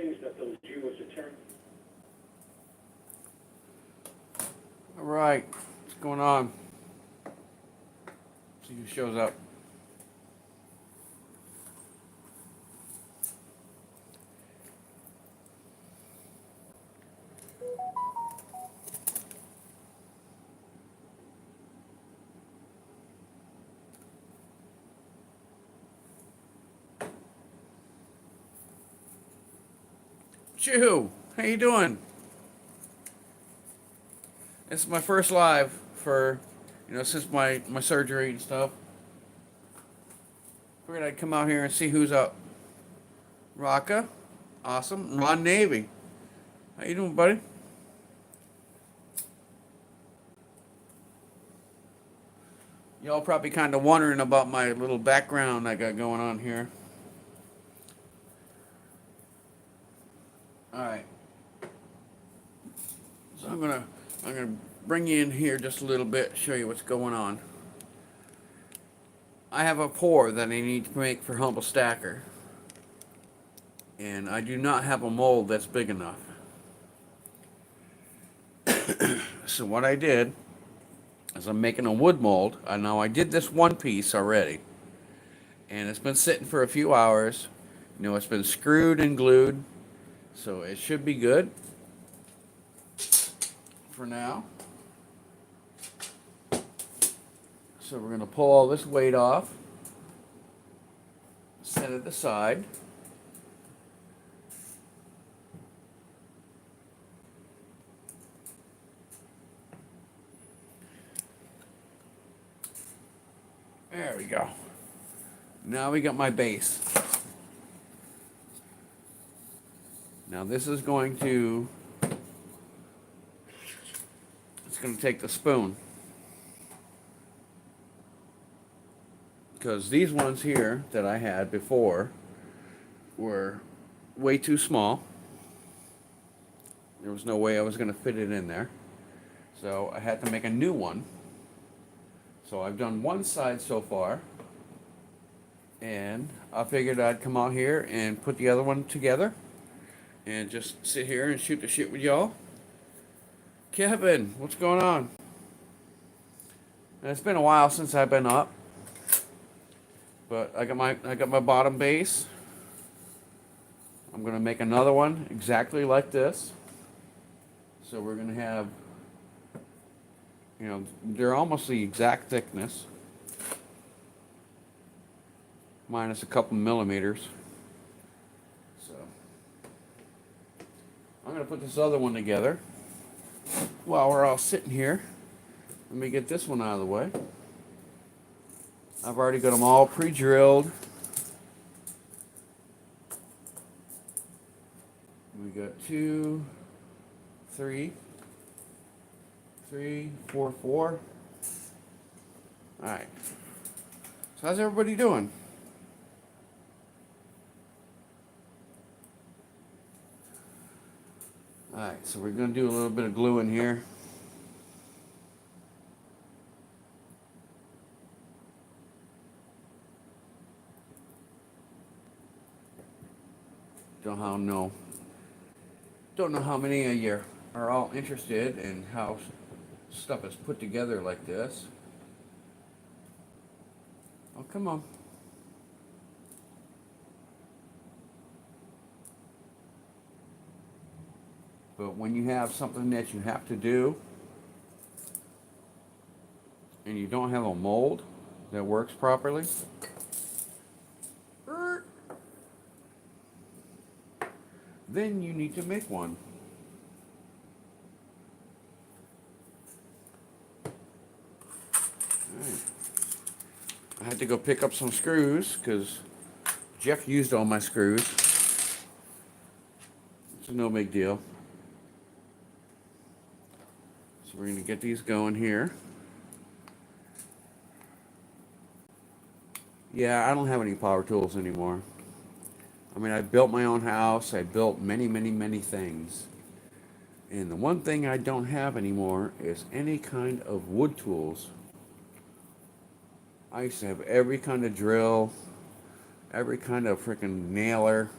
things that those U.S. attorneys. All right, what's going on? See who shows up. Chew, how you doing? This is my first live for, since my surgery and stuff. Figured I'd come out here and see who's up. Rocka, awesome. Ron Navy, how you doing, buddy? Y'all probably kind of wondering about my little background I got going on here. All right. So I'm gonna bring you in here just a little bit, show you what's going on. I have a pour that I need to make for Humble Stacker, and I do not have a mold that's big enough. So what I did is I'm making a wood mold. Now I did this one piece already, and it's been sitting for a few hours. It's been screwed and glued, so it should be good for now. So we're going to pull all this weight off, set it aside. There we go. Now we got my base. Now this is going to, it's going to take the spoon. Because these ones here that I had before were way too small. There was no way I was going to fit it in there. So I had to make a new one. So I've done one side so far. And I figured I'd come out here and put the other one together. And just sit here and shoot the shit with y'all. Kevin, what's going on? And it's been a while since I've been up. But I got my bottom base. I'm gonna make another one exactly like this. So we're gonna have, they're almost the exact thickness, minus a couple millimeters. So I'm gonna put this other one together. While we're all sitting here, let me get this one out of the way. I've already got them all pre-drilled. We got 2, 3, 4, 4. All right. So how's everybody doing? All right. So we're gonna do a little bit of glue in here. Don't know how many of you are all interested in how stuff is put together like this. Oh, come on. But when you have something that you have to do and you don't have a mold that works properly, then you need to make one. Alright. I had to go pick up some screws because Jeff used all my screws. It's no big deal. So we're going to get these going here. Yeah, I don't have any power tools anymore. I mean, I built my own house. I built many, many, many things. And the one thing I don't have anymore is any kind of wood tools. I used to have every kind of drill, every kind of freaking nailer.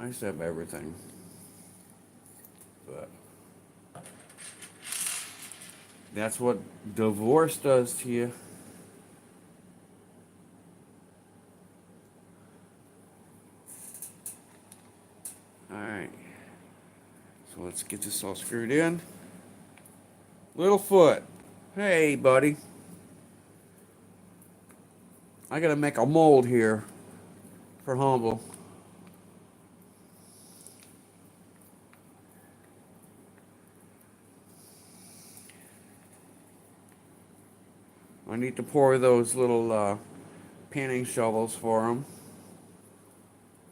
I used to have everything, but that's what divorce does to you. Alright, so let's get this all screwed in. Littlefoot, hey buddy. I gotta make a mold here for Humble. I need to pour those little panning shovels for him.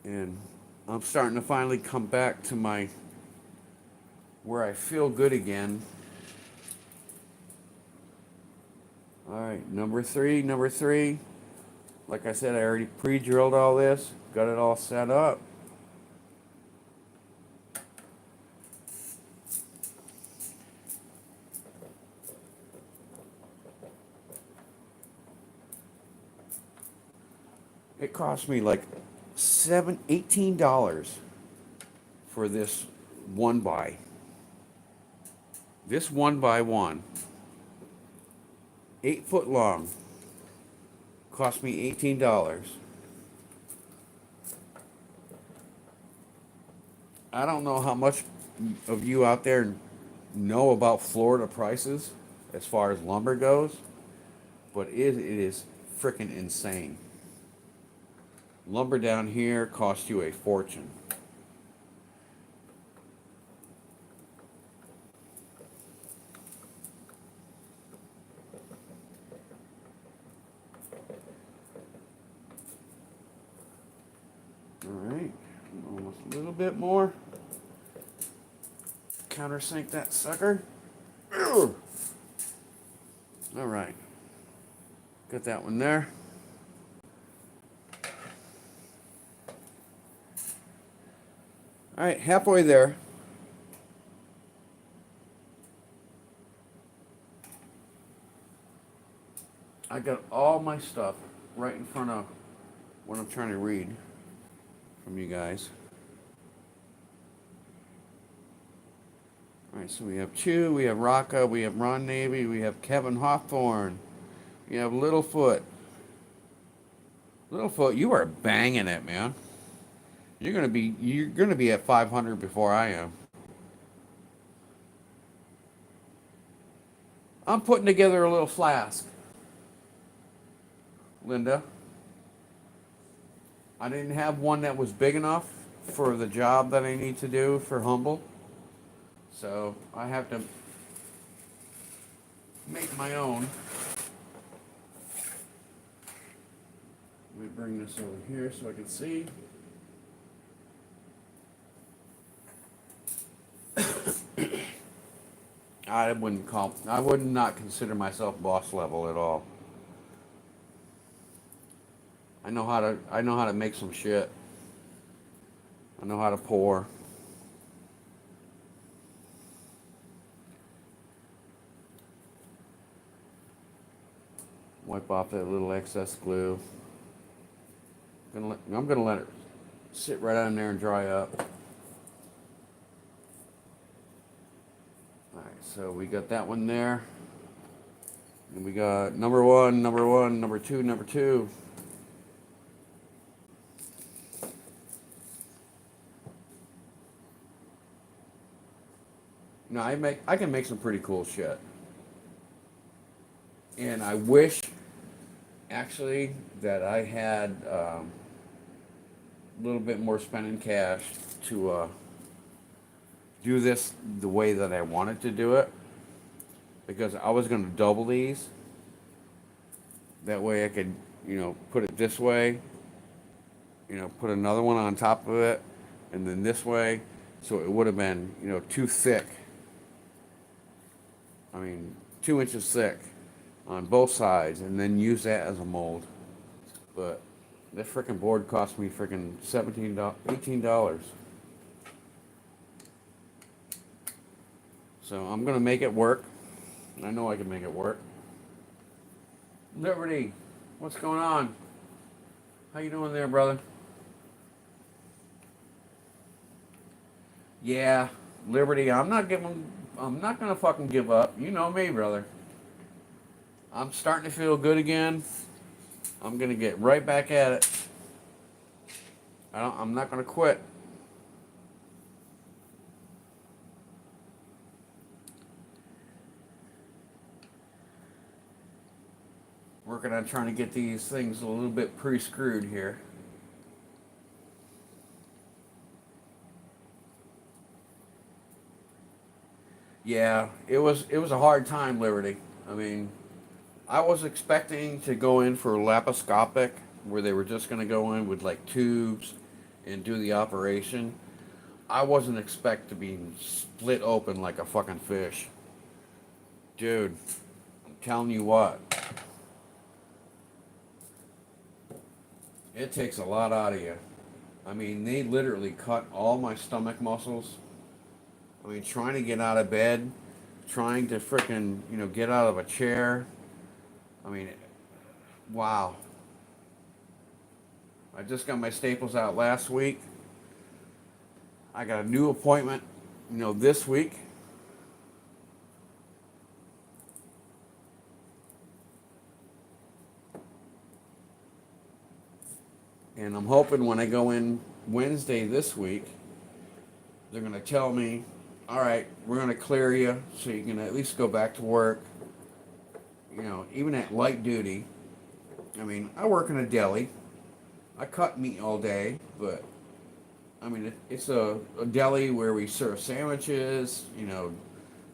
And I'm starting to finally come back to my where I feel good again. Alright, number three. Like I said, I already pre-drilled all this, got it all set up. It cost me like $18 for this one by. This 1x1, 8 foot long, cost me $18. I don't know how much of you out there know about Florida prices as far as lumber goes, but it is freaking insane. Lumber down here costs you a fortune. Alright, almost a little bit more. Countersink that sucker. Alright, got that one there. Alright, halfway there. I got all my stuff right in front of what I'm trying to read from you guys. Alright, so we have Chew, we have Rocca, we have Ron Navy, we have Kevin Hawthorne, we have Littlefoot. Littlefoot, you are banging it, man. You're gonna be at 500 before I am. I'm putting together a little flask, Linda. I didn't have one that was big enough for the job that I need to do for Humble. So I have to make my own. Let me bring this over here so I can see. I would not consider myself boss level at all. I know how to make some shit. I know how to pour. Wipe off that little excess glue. I'm gonna let it sit right on there and dry up. Alright, so we got that one there. And we got number one, number two, number two. Now I can make some pretty cool shit. And I wish actually that I had a little bit more spending cash to do this the way that I wanted to do it, because I was going to double these. That way I could, put it this way, put another one on top of it, and then this way, so it would have been, too thick. I mean, 2 inches thick on both sides, and then use that as a mold. But this freaking board cost me freaking $18. So I'm gonna make it work. I know I can make it work. Liberty, what's going on? How you doing there, brother? Yeah, Liberty. I'm not gonna fucking give up. You know me, brother. I'm starting to feel good again. I'm gonna get right back at it. I'm not gonna quit. Working on trying to get these things a little bit pre-screwed here. Yeah, it was a hard time, Liberty. I mean, I was expecting to go in for laparoscopic, where they were just gonna go in with like tubes and do the operation. I wasn't expect to be split open like a fucking fish, dude. I'm telling you what, it takes a lot out of you. I mean, they literally cut all my stomach muscles. I mean, trying to get out of bed, trying to frickin', get out of a chair. I mean, wow. I just got my staples out last week. I got a new appointment, this week. And I'm hoping when I go in Wednesday this week, they're going to tell me, all right, we're going to clear you so you can at least go back to work, even at light duty. I mean, I work in a deli. I cut meat all day, but I mean, it's a deli where we serve sandwiches,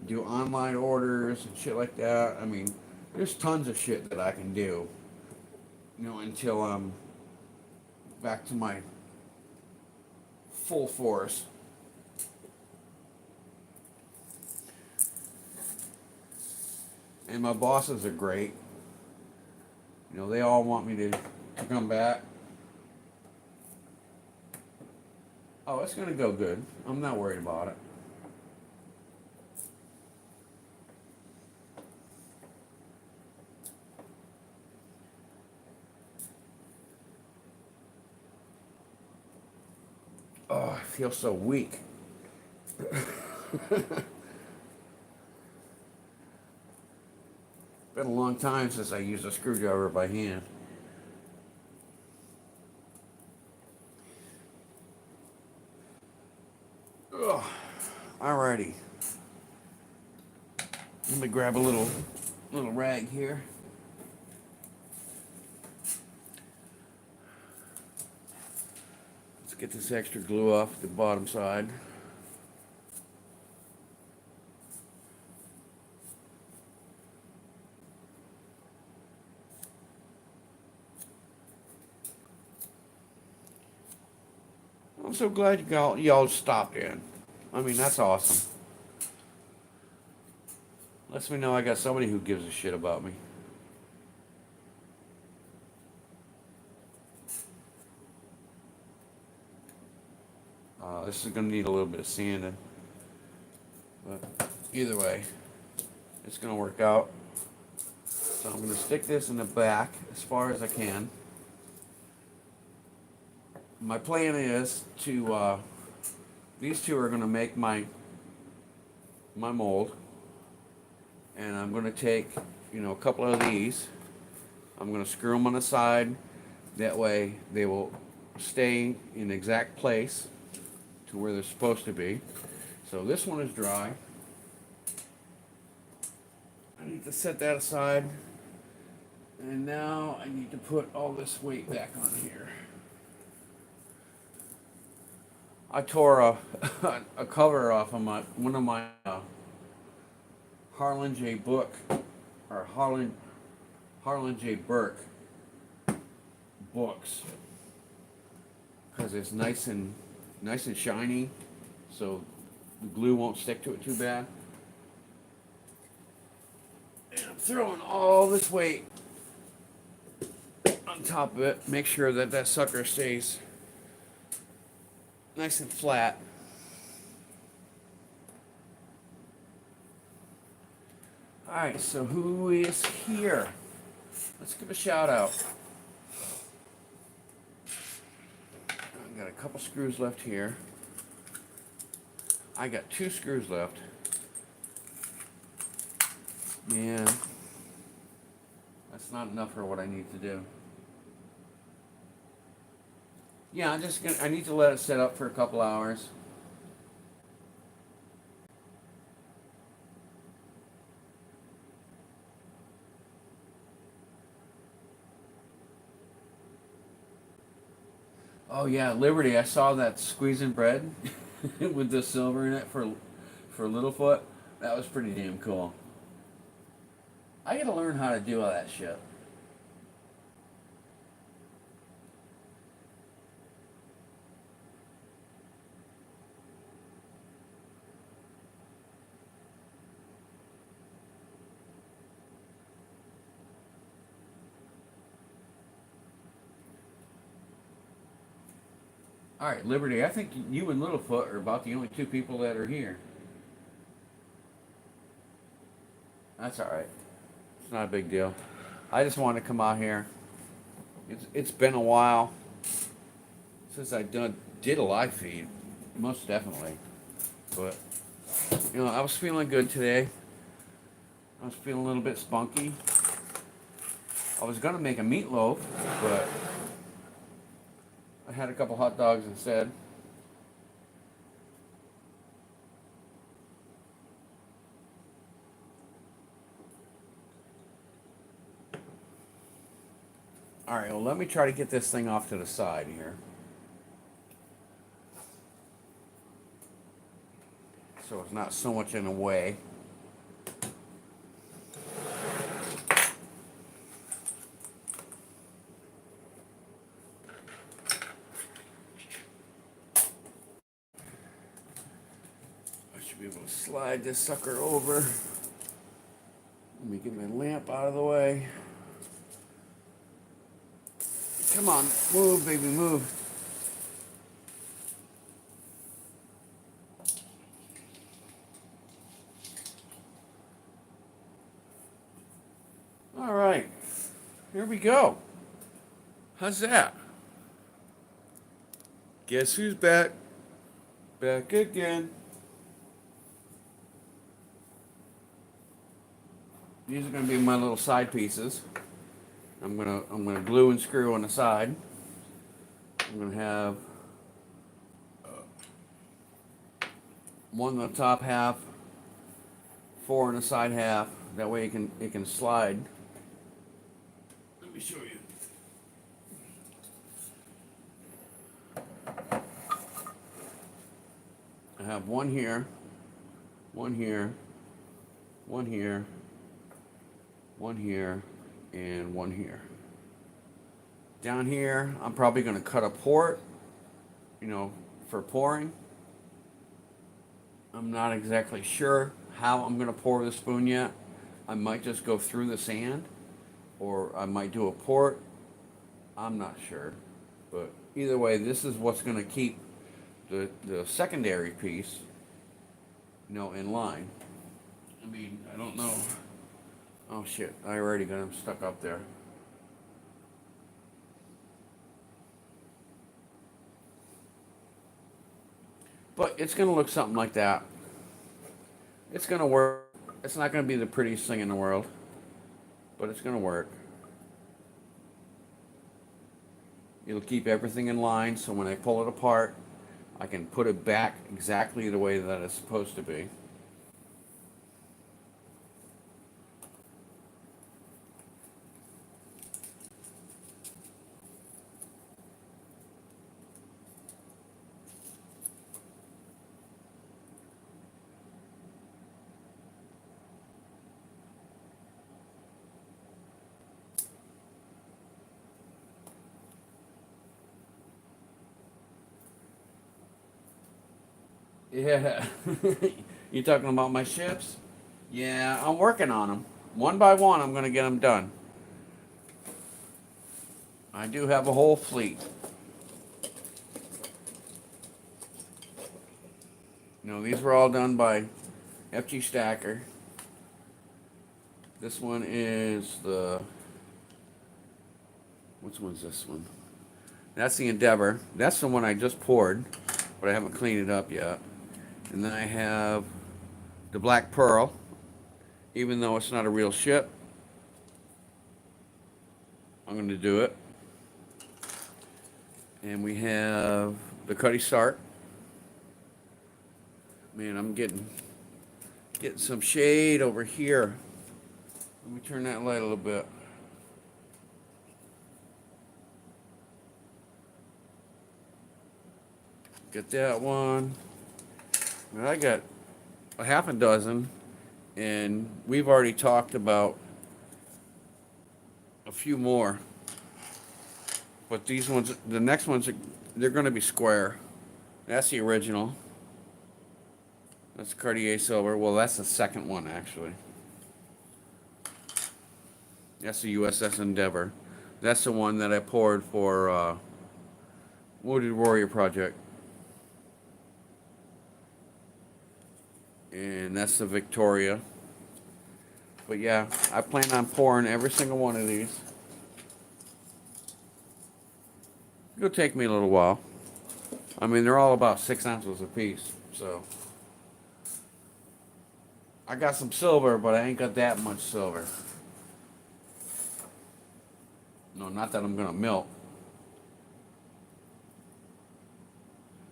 do online orders and shit like that. I mean, there's tons of shit that I can do, until I'm back to my full force. And my bosses are great. They all want me to come back. Oh, it's gonna go good. I'm not worried about it. Oh, I feel so weak. Been a long time since I used a screwdriver by hand. Ugh. Alrighty. Let me grab a little rag here. Let's get this extra glue off the bottom side. I'm so glad y'all stopped in. I mean, that's awesome. Lets me know I got somebody who gives a shit about me. This is gonna need a little bit of sanding, but either way, it's gonna work out. So I'm gonna stick this in the back as far as I can. My plan is to, these two are gonna make my mold, and I'm gonna take, a couple of these. I'm gonna screw them on the side. That way they will stay in the exact place to where they're supposed to be. So this one is dry. I need to set that aside. And now I need to put all this weight back on here. I tore a cover off of one of my Harlan J. Book, or Harlan J. Burke books, because it's nice and shiny, so the glue won't stick to it too bad. And I'm throwing all this weight on top of it. Make sure that sucker stays nice and flat. Alright, so who is here? Let's give a shout out. I've got a couple screws left here. I got 2 screws left. Yeah, that's not enough for what I need to do. Yeah, I need to let it set up for a couple hours. Oh yeah, Liberty. I saw that squeezing bread with the silver in it for Littlefoot. That was pretty damn cool. I gotta learn how to do all that shit. All right, Liberty. I think you and Littlefoot are about the only 2 people that are here. That's all right. It's not a big deal. I just wanted to come out here. It's been a while since did a live feed, most definitely. But I was feeling good today. I was feeling a little bit spunky. I was gonna make a meatloaf, but I had a couple hot dogs instead. All right, well, let me try to get this thing off to the side here. So it's not so much in the way. I should be able to slide this sucker over. Let me get my lamp out of the way. Come on, move, baby, move. All right, here we go. How's that? Guess who's back? Back again. These are going to be my little side pieces. I'm gonna glue and screw on the side. I'm gonna have one on the top half, 4 on the side half. That way it can slide. Let me show you. I have one here, one here, one here, one here, and one here. Down here, I'm probably going to cut a port, for pouring. I'm not exactly sure how I'm going to pour the spoon yet. I might just go through the sand, or I might do a port. I'm not sure. But either way, this is what's going to keep the secondary piece, in line. I mean, I don't know. Oh shit, I already got him stuck up there. But it's going to look something like that. It's going to work. It's not going to be the prettiest thing in the world, but it's going to work. It'll keep everything in line, so when I pull it apart, I can put it back exactly the way that it's supposed to be. Yeah. You talking about my ships? Yeah, I'm working on them. One by one, I'm going to get them done. I do have a whole fleet. These were all done by FG Stacker. This one is which one's this one? That's the Endeavor. That's the one I just poured, but I haven't cleaned it up yet. And then I have the Black Pearl, even though it's not a real ship. I'm going to do it. And we have the Cuddy Sark. Man, I'm getting some shade over here. Let me turn that light a little bit. Get that one. And I got a half a dozen, and we've already talked about a few more. But these ones, the next ones, they're going to be square. That's the original. That's Cartier Silver. Well, that's the second one, actually. That's the USS Endeavor. That's the one that I poured for Wounded Warrior Project. And that's the Victoria. But yeah, I plan on pouring every single one of these. It'll take me a little while. I mean, they're all about 6 ounces a piece, so. I got some silver, but I ain't got that much silver. No, not that I'm gonna melt.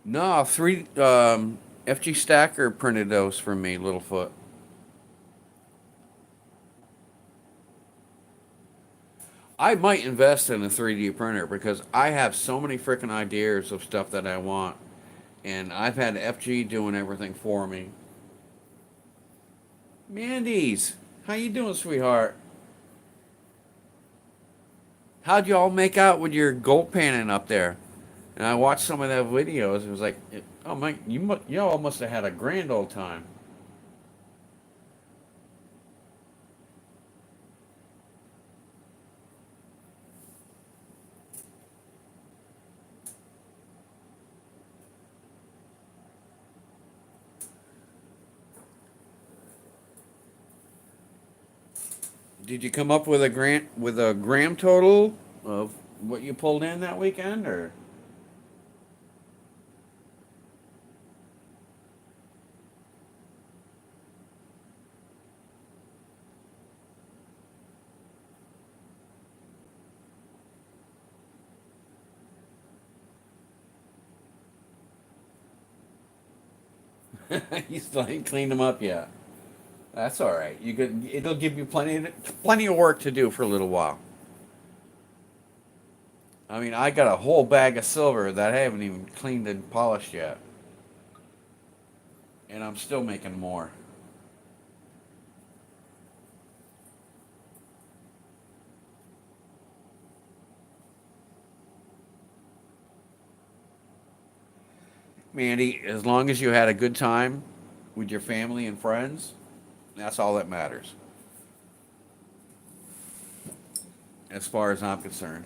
No, three FG Stacker printed those for me, Littlefoot. I might invest in a 3D printer because I have so many freaking ideas of stuff that I want, and I've had FG doing everything for me. Mandy's, how you doing, sweetheart? How'd y'all make out with your gold panning up there? And I watched some of that videos. It was like, oh my, y'all must have had a grand old time. Did you come up with a gram total of what you pulled in that weekend, or? You still ain't cleaned them up yet. That's all right. You could. It'll give you plenty of work to do for a little while. I mean, I got a whole bag of silver that I haven't even cleaned and polished yet, and I'm still making more. Mandy, as long as you had a good time with your family and friends, that's all that matters, as far as I'm concerned.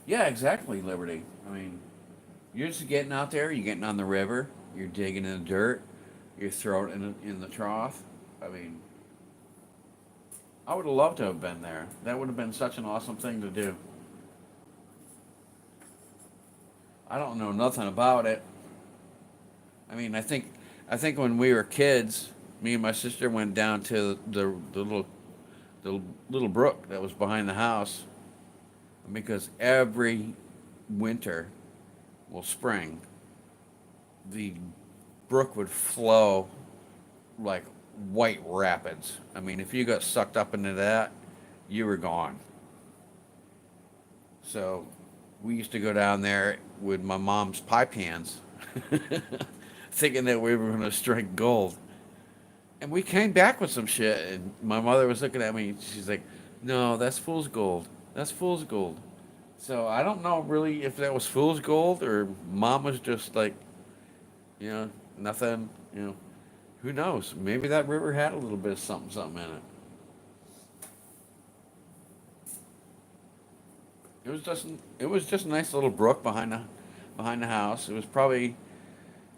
Yeah, exactly, Liberty. I mean, you're just getting out there, you're getting on the river, you're digging in the dirt, you're throwing it in the trough. I mean, I would have loved to have been there. That would have been such an awesome thing to do. I don't know nothing about it. I think when we were kids, me and my sister went down to the little brook that was behind the house because every winter, well, spring, the brook would flow like white rapids. I mean, if you got sucked up into that, you were gone. So we used to go down there with my mom's pie pans, thinking that we were going to strike gold. And we came back with some shit, and my mother was looking at me. She's like, "No, that's fool's gold. That's fool's gold." So I don't know really if that was fool's gold or mom was just like, you know, nothing, you know, who knows? Maybe that river had a little bit of something, something in it. It was just, it was just a nice little brook behind the house. It was probably,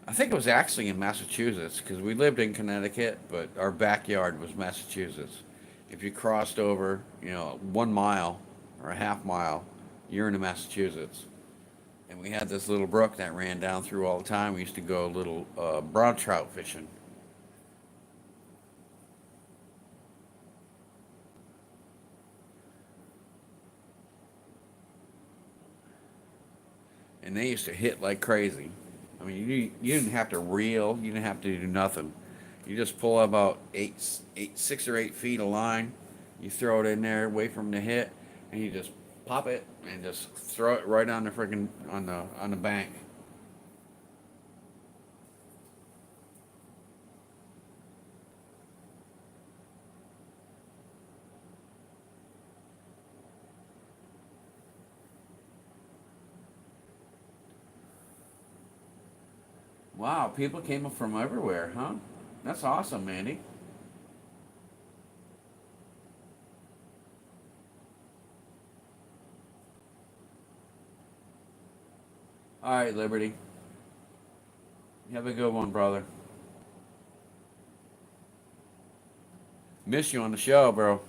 I think it was actually in Massachusetts because we lived in Connecticut, but our backyard was Massachusetts. If you crossed over, you know, 1 mile or a half mile, you're in Massachusetts. And we had this little brook that ran down through all the time. We used to go little brown trout fishing. And they used to hit like crazy. I mean, you didn't have to reel, you didn't have to do nothing. You just pull about 6 or 8 feet of line, you throw it in there, wait for them to hit, and you just pop it and just throw it right on the freaking on the bank. Wow, people came up from everywhere, huh? That's awesome, Mandy. All right, Liberty. You have a good one, brother. Miss you on the show, bro.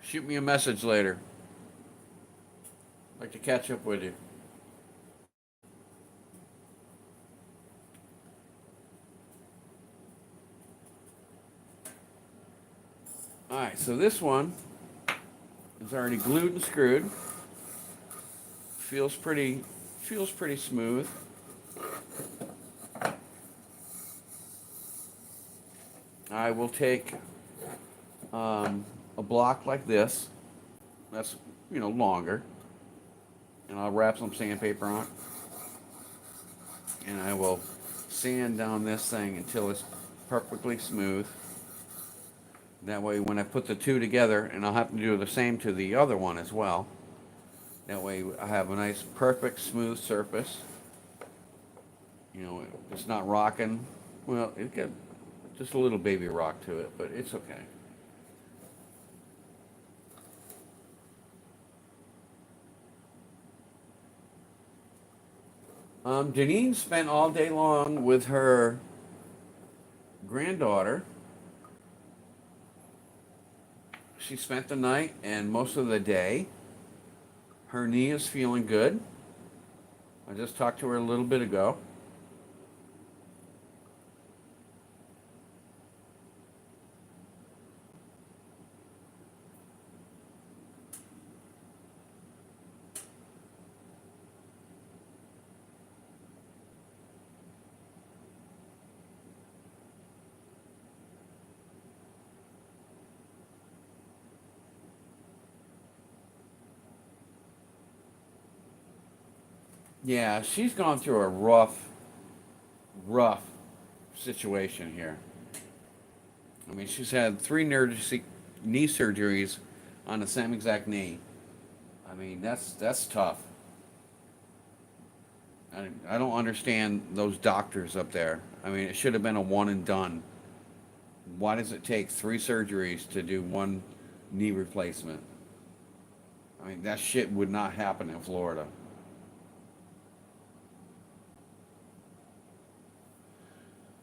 Shoot me a message later. I'd like to catch up with you. All right, so this one is already glued and screwed. Feels pretty, feels pretty smooth. I will take a block like this. That's, you know, longer, and I'll wrap some sandpaper on it, and I will sand down this thing until it's perfectly smooth. That way, when I put the two together, and I'll have to do the same to the other one as well. That way, I have a nice, perfect, smooth surface. You know, it's not rocking. Well, it got just a little baby rock to it, but it's okay. Janine spent all day long with her granddaughter. She spent the night and most of the day. Her knee is feeling good. I just talked to her a little bit ago. Yeah, she's gone through a rough situation here. I mean, she's had three knee surgeries on the same exact knee. I mean, that's tough. I don't understand those doctors up there. I mean, it should have been a one and done. Why does it take three surgeries to do one knee replacement? I mean, that shit would not happen in Florida.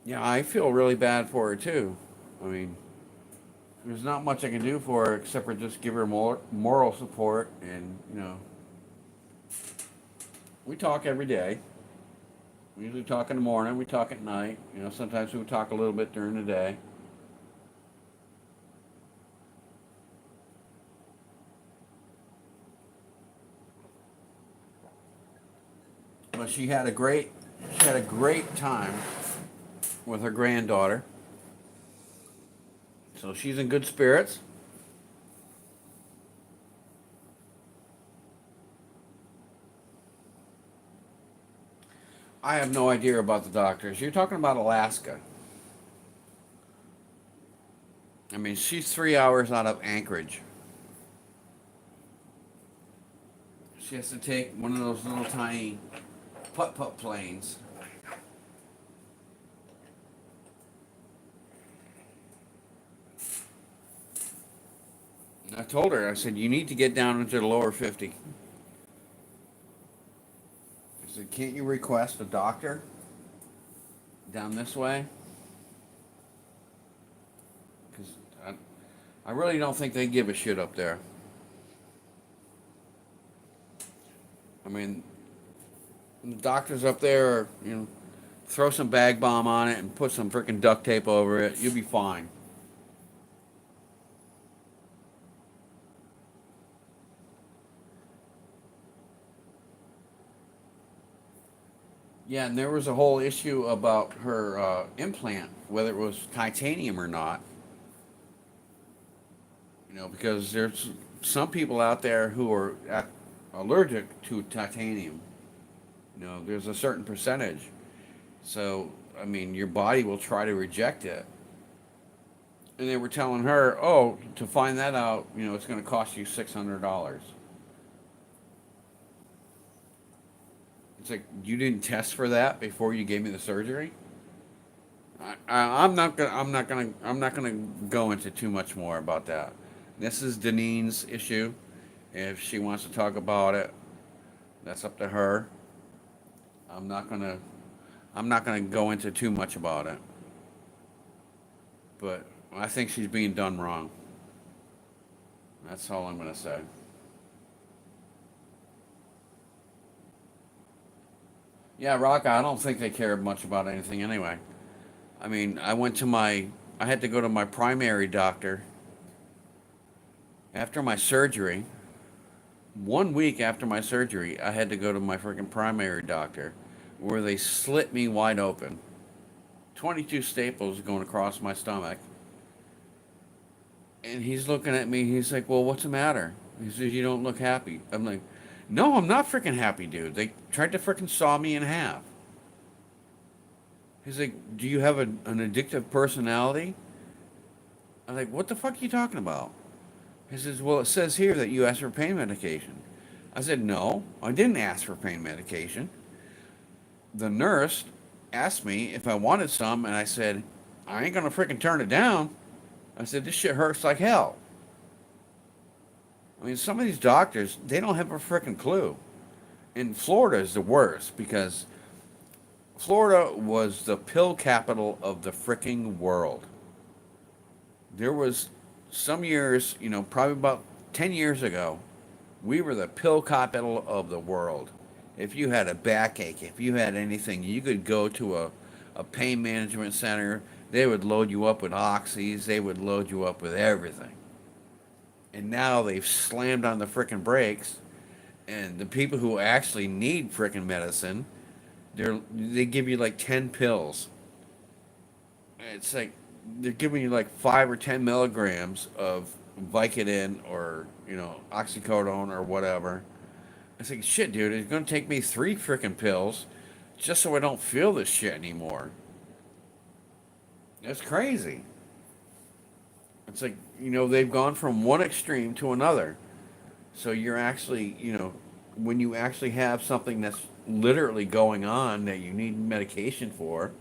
Yeah, I feel really bad for her too. I mean, there's not much I can do for her except for just give her more moral support. And you know, we talk every day. We usually talk in the morning. We talk at night. You know, sometimes we talk a little bit during the day. But she had a great time with her granddaughter. So she's in good spirits. I have no idea about the doctors. You're talking about Alaska. I mean, she's 3 hours out of Anchorage. She has to take one of those little tiny putt-putt planes. I told her, I said, you need to get down into the lower 50. I said, can't you request a doctor down this way? Because I really don't think they give a shit up there. I mean, the doctors up there, throw some bag balm on it and put some freaking duct tape over it. You'll be fine. Yeah, and there was a whole issue about her implant, whether it was titanium or not. Because there's some people out there who are allergic to titanium. There's a certain percentage. So, I mean, your body will try to reject it. And they were telling her, oh, to find that out, it's going to cost you $600. It's like, you didn't test for that before you gave me the surgery? I'm not gonna go into too much more about that. This is Denine's issue. If she wants to talk about it, that's up to her. I'm not gonna, I'm not gonna go into too much about it. But I think she's being done wrong. That's all I'm gonna say. Yeah, Rock, I don't think they care much about anything anyway. I mean, I had to go to my primary doctor after my surgery. 1 week after my surgery, I had to go to my freaking primary doctor where they slit me wide open. 22 staples going across my stomach. And he's looking at me. He's like, well, what's the matter? He says, you don't look happy. I'm like, no, I'm not freaking happy, dude. They tried to freaking saw me in half. He's like, do you have an addictive personality? I'm like, what the fuck are you talking about? He says, well, it says here that you asked for pain medication. I said, no, I didn't ask for pain medication. The nurse asked me if I wanted some, and I said, I ain't gonna freaking turn it down. I said, this shit hurts like hell. I mean, some of these doctors, they don't have a freaking clue. And Florida is the worst because Florida was the pill capital of the freaking world. There was some years, probably about 10 years ago, we were the pill capital of the world. If you had a backache, if you had anything, you could go to a pain management center. They would load you up with oxys. They would load you up with everything. And now they've slammed on the frickin' brakes. And the people who actually need frickin' medicine, they give you like 10 pills. It's like they're giving you like 5 or 10 milligrams of Vicodin or oxycodone or whatever. It's like shit, dude. It's gonna take me 3 frickin' pills just so I don't feel this shit anymore. That's crazy. It's like they've gone from one extreme to another. So you're actually when you actually have something that's literally going on that you need medication for,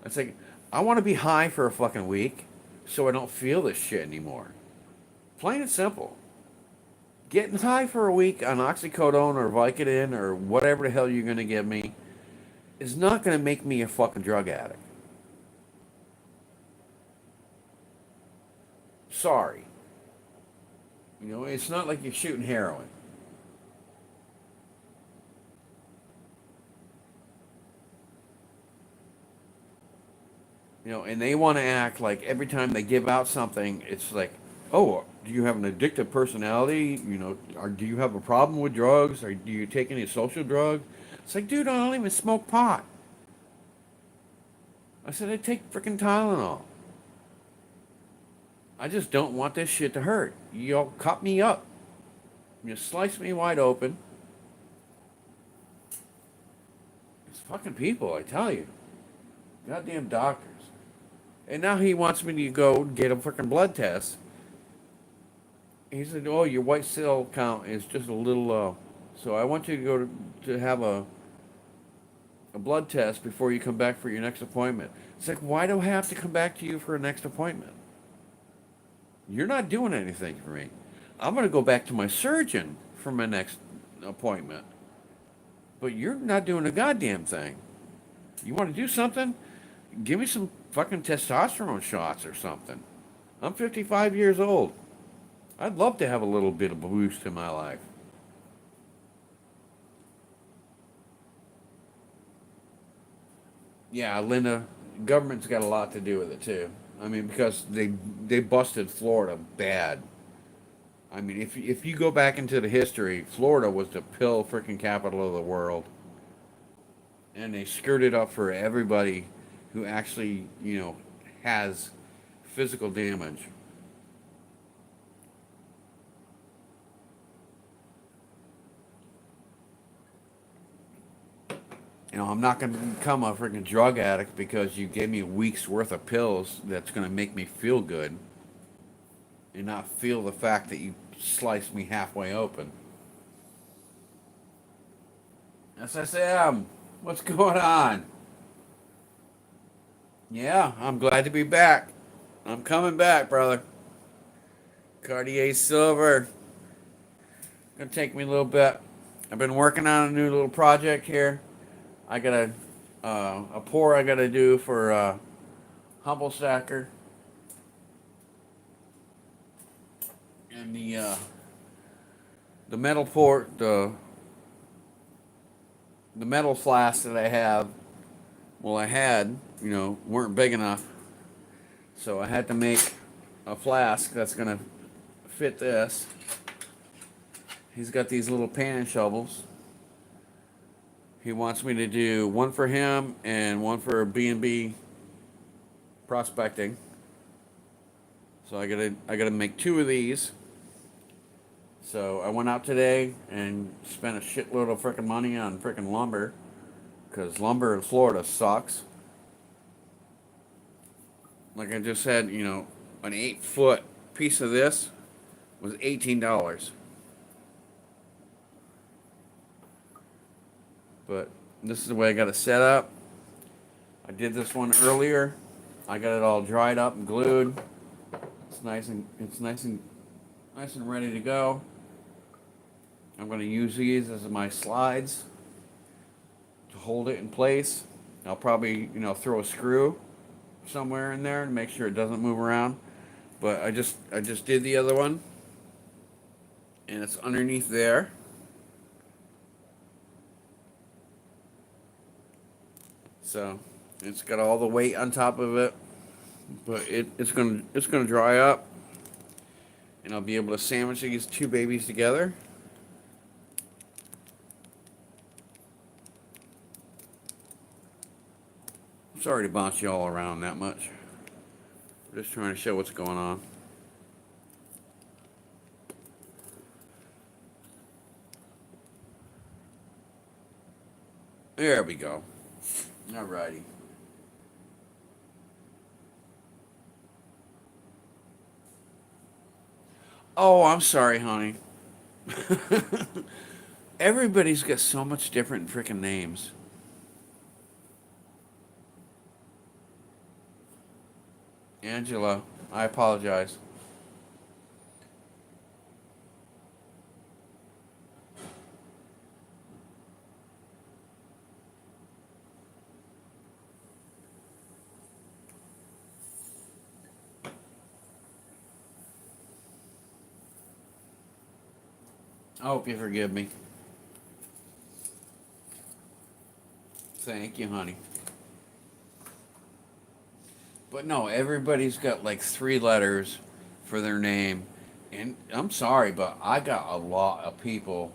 it's like I want to be high for a fucking week so I don't feel this shit anymore. Plain and simple. Getting high for a week on oxycodone or Vicodin or whatever the hell you're going to give me is not going to make me a fucking drug addict. Sorry. It's not like you're shooting heroin. And they want to act like every time they give out something, it's like, oh, do you have an addictive personality? Or do you have a problem with drugs? Or do you take any social drugs? It's like, dude, I don't even smoke pot. I said, I take freaking Tylenol. I just don't want this shit to hurt. Y'all cut me up. You slice me wide open. It's Fucking people, I tell you. Goddamn doctors. And now he wants me to go get a fucking blood test. He said, "Oh, your white cell count is just a little low, so I want you to go to have a blood test before you come back for your next appointment." It's like, why do I have to come back to you for a next appointment? You're not doing anything for me. I'm going to go back to my surgeon for my next appointment, but you're not doing a goddamn thing. You want to do something? Give me some fucking testosterone shots or something. I'm 55 years old. I'd love to have a little bit of a boost in my life. Yeah, Linda, government's got a lot to do with it too. I mean, because they busted Florida bad. I mean, if you go back into the history, Florida was the pill freaking capital of the world, and they screwed it up for everybody who actually has physical damage. I'm not going to become a freaking drug addict because you gave me a week's worth of pills that's going to make me feel good and not feel the fact that you sliced me halfway open. SSM, what's going on? Yeah, I'm glad to be back. I'm coming back, brother. Cartier Silver. Gonna take me a little bit. I've been working on a new little project here. I got a pour I gotta do for Humble Stacker, and the metal pour the metal flasks that I have. Well, I had weren't big enough, so I had to make a flask that's gonna fit this. He's got these little pan shovels. He wants me to do one for him and one for B&B prospecting. So I gotta make two of these. So I went out today and spent a shitload of freaking money on freaking lumber, because lumber in Florida sucks. Like I just said, an 8-foot piece of this was $18. But this is the way I got it set up. I did this one earlier. I got it all dried up and glued. It's nice and ready to go. I'm going to use these as my slides to hold it in place. I'll probably throw a screw somewhere in there and make sure it doesn't move around. But I just did the other one, and it's underneath there. So it's got all the weight on top of it, but it's gonna dry up, and I'll be able to sandwich these two babies together. Sorry to bounce you all around that much. I'm just trying to show what's going on. There we go. Alrighty. Oh, I'm sorry, honey. Everybody's got so much different freaking names. Angela, I apologize. I hope you forgive me. Thank you, honey. But no, everybody's got like 3 letters for their name. And I'm sorry, but I got a lot of people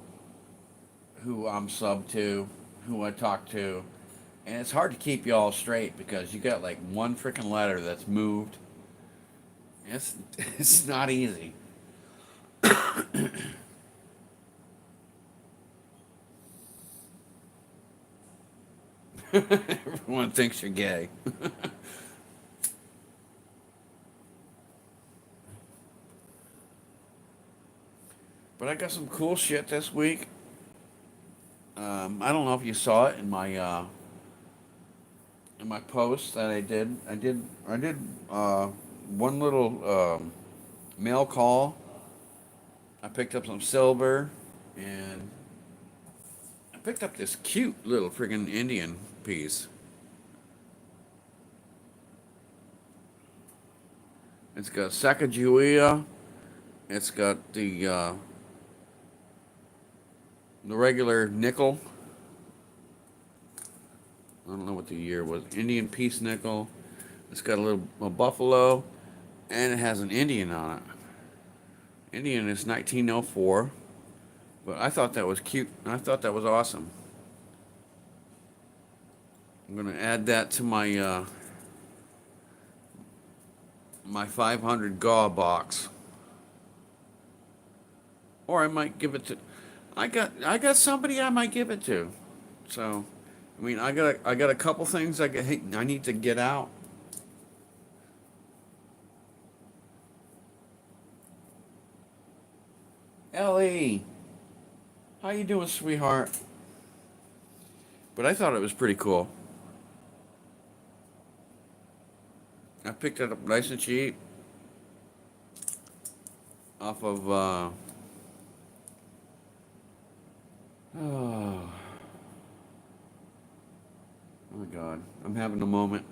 who I'm sub to, who I talk to. And it's hard to keep you all straight because you got like one freaking letter that's moved. It's, it's not easy. Everyone thinks you're gay. But I got some cool shit this week. I don't know if you saw it in my post that I did. I did one little mail call. I picked up some silver, and I picked up this cute little friggin' Indian piece. It's got Sacagawea. It's got the regular nickel. I don't know what the year was. Indian piece nickel. It's got a buffalo, and it has an Indian on it. Indian is 1904, but I thought that was cute. I thought that was awesome. I'm gonna add that to my 500 GAW box, or I might give it to. I got somebody I might give it to. So, I mean, I got a couple things I need to get out. Ellie, how you doing, sweetheart? But I thought it was pretty cool. I picked it up nice and cheap off of oh my god, I'm having a moment.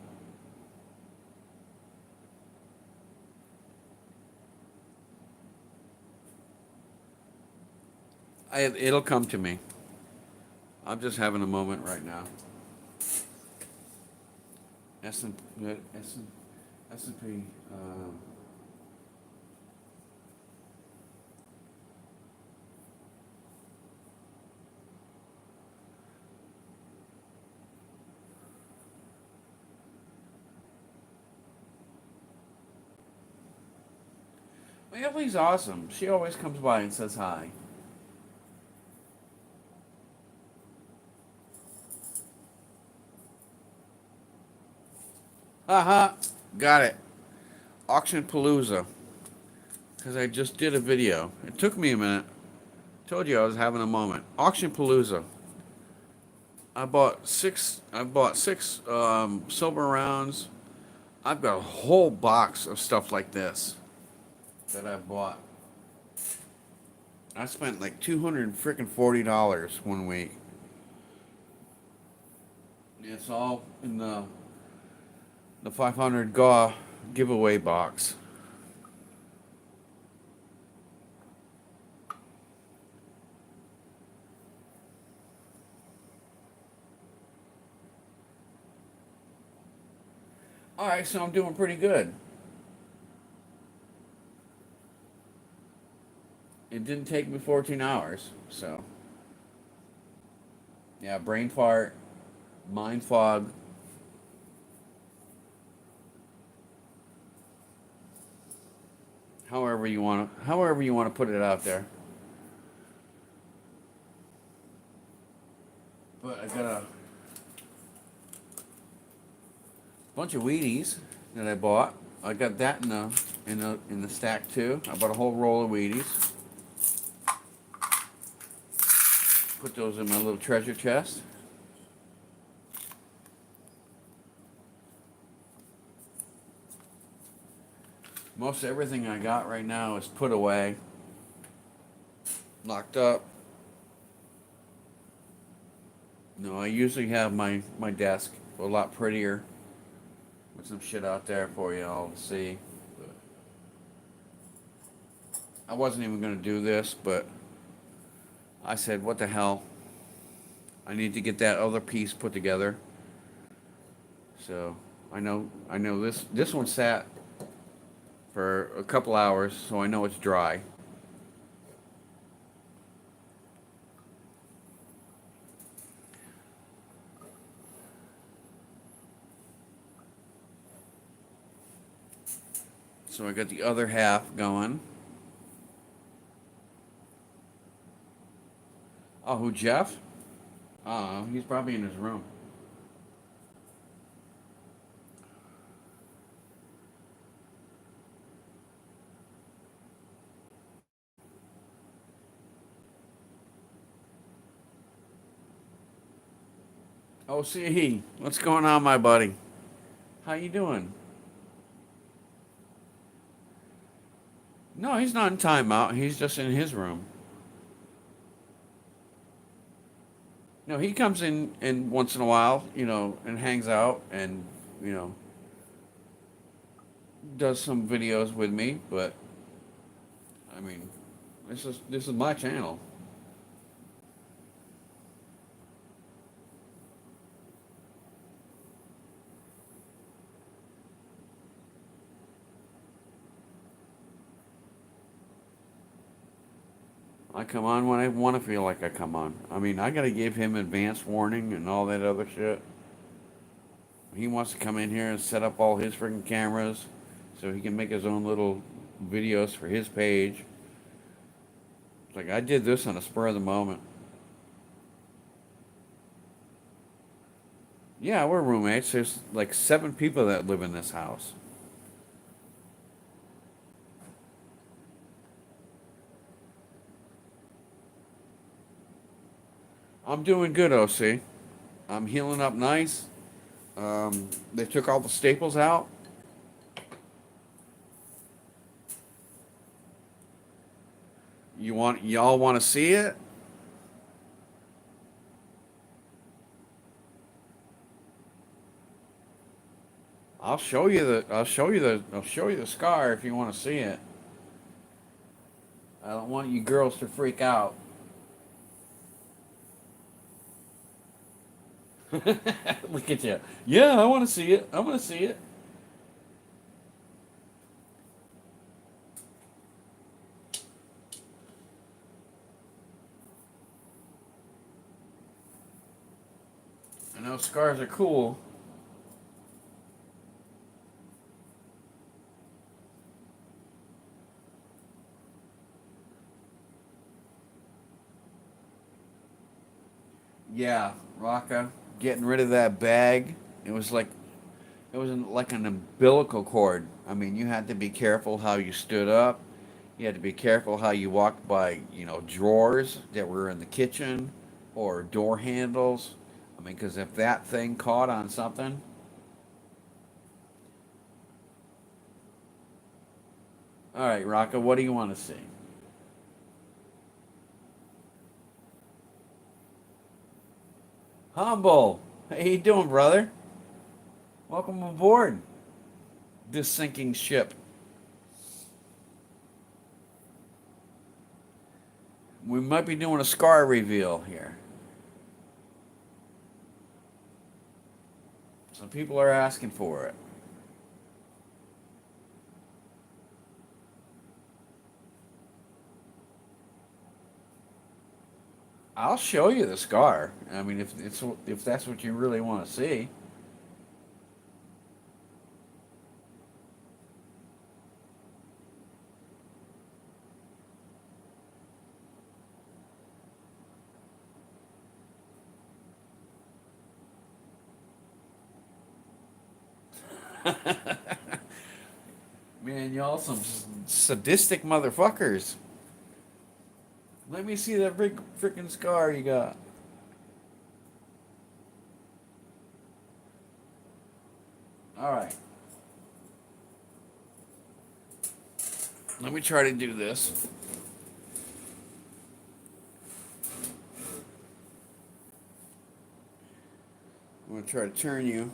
It'll come to me. I'm just having a moment right now. S and S and P. Well, Emily's awesome. She always comes by and says hi. Haha, got it. Auction Palooza. Because I just did a video. It took me a minute. Told you I was having a moment. Auction Palooza. I bought six silver rounds. I've got a whole box of stuff like this that I've bought. I spent like $240 one week. It's all in the 500 GAW giveaway box. All right, so I'm doing pretty good. It didn't take me 14 hours, so yeah, brain fart, mind fog. However you want to put it out there. But I got a bunch of Wheaties that I bought. I got that in the stack too. I bought a whole roll of Wheaties. Put those in my little treasure chest. Most everything I got right now is put away, locked up. No, I usually have my desk a lot prettier with some shit out there for you all to see. But I wasn't even going to do this, but I said, what the hell? I need to get that other piece put together. So I know this one sat for a couple hours, so I know it's dry. So I got the other half going. Oh, who, Jeff? Oh, he's probably in his room. Oh, see, what's going on, my buddy? How you doing? No, he's not in timeout. He's just in his room. No, he comes in once in a while, and hangs out and you know does some videos with me. But I mean, this is my channel. I come on when I want to feel like I come on. I mean, I got to give him advance warning and all that other shit. He wants to come in here and set up all his freaking cameras so he can make his own little videos for his page. It's like I did this on a spur of the moment. Yeah, we're roommates. There's like 7 people that live in this house. I'm doing good, OC. I'm healing up nice. They took all the staples out. Y'all want to see it? I'll show you the scar if you want to see it. I don't want you girls to freak out. Look at you. Yeah, I want to see it. I want to see it. I know scars are cool. Yeah, Raka, getting rid of that bag. It was like like an umbilical cord. I mean, you had to be careful how you stood up. You had to be careful how you walked by, drawers that were in the kitchen or door handles. I mean, because if that thing caught on something, all right, Raka, what do you want to see? Humble, how you doing, brother? Welcome aboard this sinking ship. We might be doing a scar reveal here. Some people are asking for it. I'll show you the scar. I mean, if that's what you really want to see. Man, y'all some sadistic motherfuckers. Let me see that big freaking scar you got. All right. Let me try to do this. I'm gonna try to turn you.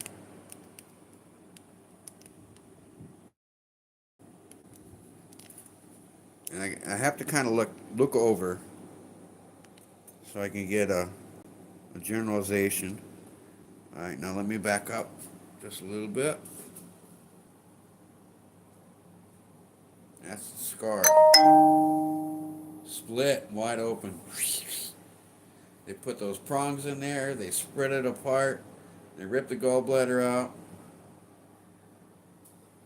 And I have to kind of look over so I can get a generalization. All right, now let me back up just a little bit. That's the scar. Split wide open. They put those prongs in there, they spread it apart, they ripped the gallbladder out.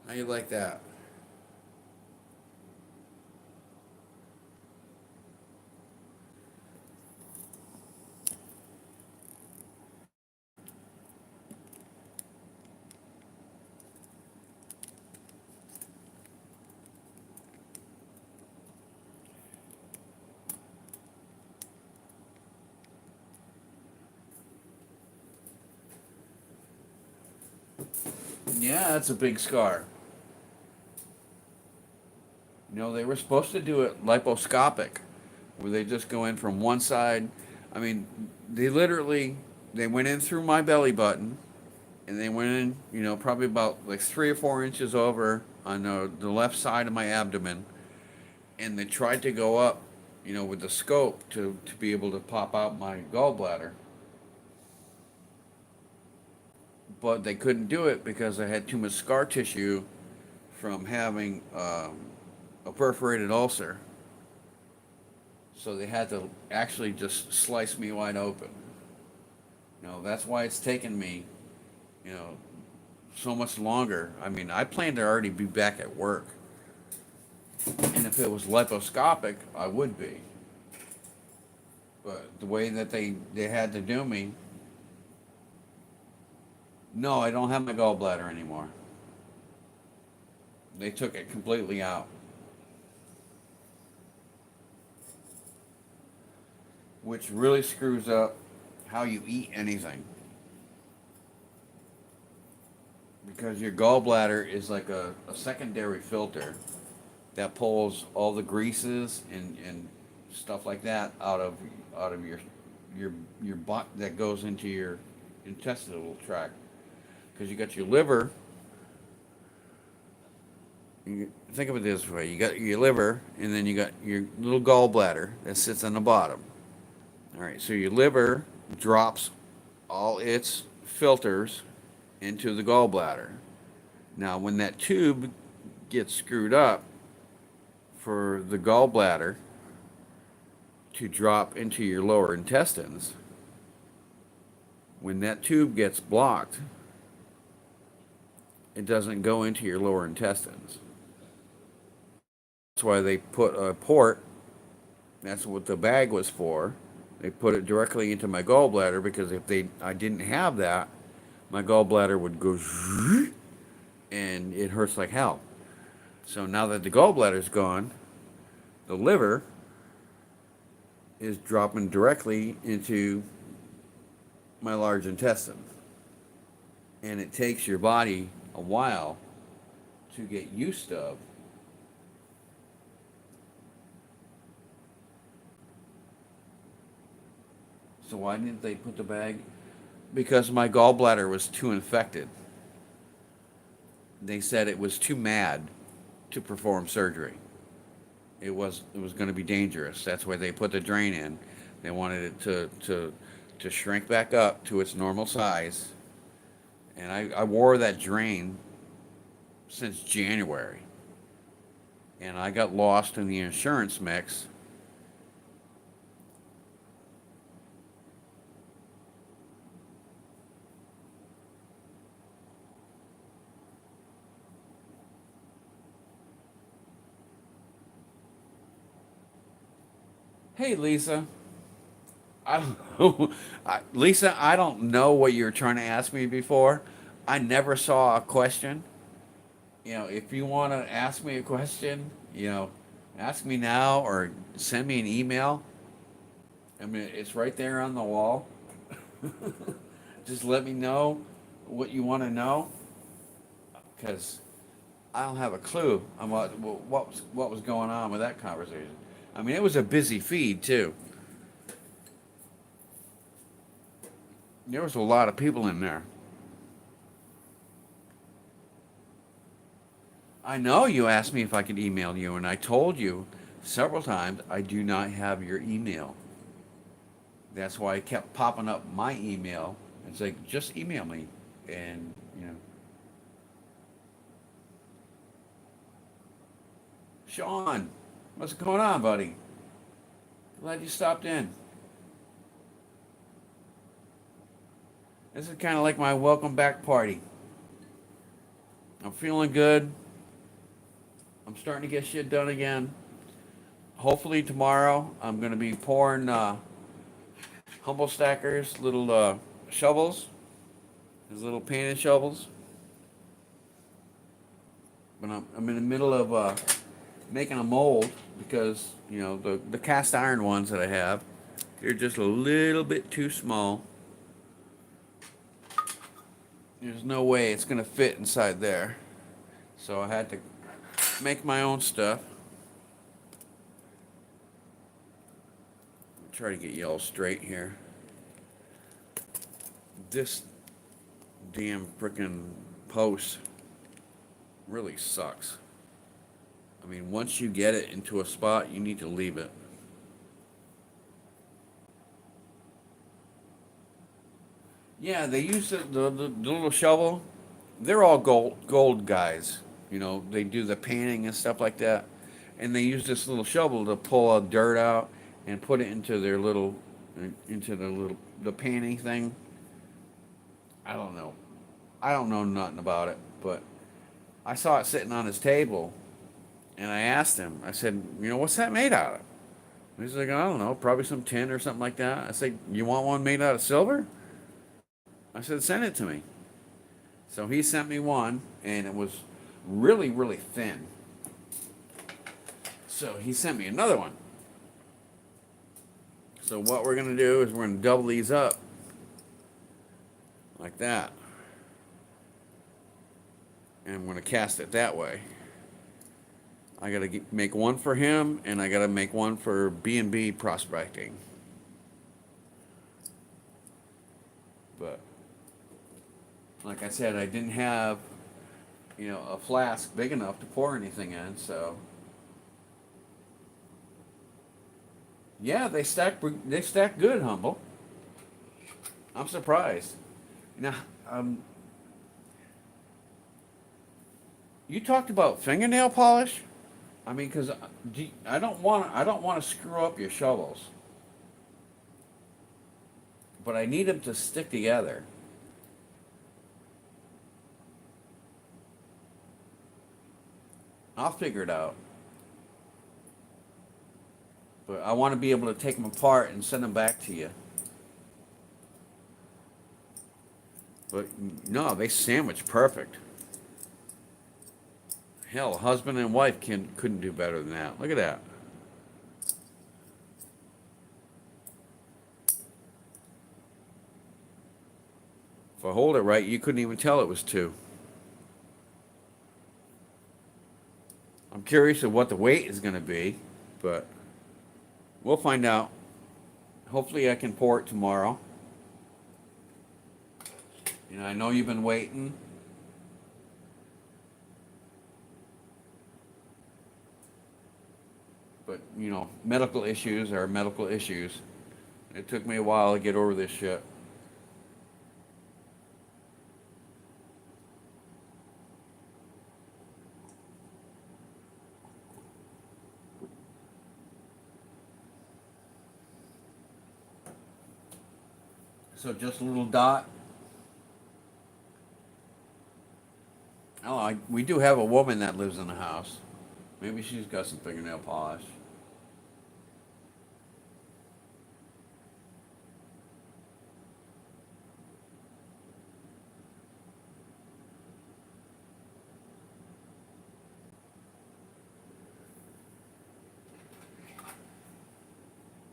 How you like that? Yeah, that's a big scar. They were supposed to do it liposcopic, where they just go in from one side. I mean, they went in through my belly button, and they went in, probably about like 3 or 4 inches over on the left side of my abdomen, and they tried to go up, with the scope to be able to pop out my gallbladder, but they couldn't do it because I had too much scar tissue from having a perforated ulcer. So they had to actually just slice me wide open. That's why it's taken me, you know, so much longer. I mean, I plan to already be back at work. And if it was liposcopic, I would be. But the way that they had to do me, no, I don't have my gallbladder anymore. They took it completely out. Which really screws up how you eat anything. Because your gallbladder is like a secondary filter that pulls all the greases and stuff like that out of your butt that goes into your intestinal tract. Because you got your liver. Think of it this way: you got your liver, and then you got your little gallbladder that sits on the bottom. All right, so your liver drops all its filters into the gallbladder. Now, when that tube gets screwed up for the gallbladder to drop into your lower intestines, when that tube gets blocked, it doesn't go into your lower intestines. That's why they put a port. That's what the bag was for. They put it directly into my gallbladder because if I didn't have that, my gallbladder would go and it hurts like hell. So now that the gallbladder's gone, the liver is dropping directly into my large intestine. And it takes your body a while to get used to. So why didn't they put the bag? Because my gallbladder was too infected. They said it was too mad to perform surgery. It was going to be dangerous. That's why they put the drain in. They wanted it to shrink back up to its normal size. And I wore that drain since January. And I got lost in the insurance mix. Hey, Lisa. I don't know. Lisa, I don't know what you were trying to ask me before. I never saw a question. If you want to ask me a question, ask me now or send me an email. I mean, it's right there on the wall. Just let me know what you want to know, because I don't have a clue on what was going on with that conversation. I mean, it was a busy feed too. There was a lot of people in there. I know you asked me if I could email you, and I told you several times I do not have your email. That's why I kept popping up my email. It's like, just email me. And, Sean, what's going on, buddy? Glad you stopped in. This is kind of like my welcome back party. I'm feeling good. I'm starting to get shit done again. Hopefully tomorrow I'm going to be pouring Humble Stackers little shovels, these little painted shovels. But I'm in the middle of making a mold because the cast iron ones that I have, they're just a little bit too small. There's no way it's gonna fit inside there. So I had to make my own stuff. Try to get you all straight here. This damn frickin' post really sucks. I mean, once you get it into a spot, you need to leave it. Yeah, they use the little shovel. They're all gold guys. You know, they do the painting and stuff like that, and they use this little shovel to pull all dirt out and put it into their little into the painting thing. I don't know. I don't know nothing about it, but I saw it sitting on his table, and I asked him. I said, "You know, what's that made out of?" He's like, "I don't know, probably some tin or something like that." I said, "You want one made out of silver?" I said, "Send it to me." So he sent me one, and it was really, really thin. So he sent me another one. So what we're gonna do is we're gonna double these up like that, and I'm gonna cast it that way. I gotta make one for him, and I gotta make one for B&B prospecting. But like I said, I didn't have, a flask big enough to pour anything in. So yeah, they stack good, humble. I'm surprised. Now, um, you talked about fingernail polish. I mean, because I don't want to screw up your shovels, but I need them to stick together. I'll figure it out, but I want to be able to take them apart and send them back to you. But no, they sandwich perfect. Hell, husband and wife couldn't do better than that. Look at that. If I hold it right, you couldn't even tell it was two. I'm curious of what the weight is going to be, but we'll find out. Hopefully, I can pour it tomorrow. I know you've been waiting, but medical issues are medical issues. It took me a while to get over this shit. So just a little dot. Oh, we do have a woman that lives in the house. Maybe she's got some fingernail polish.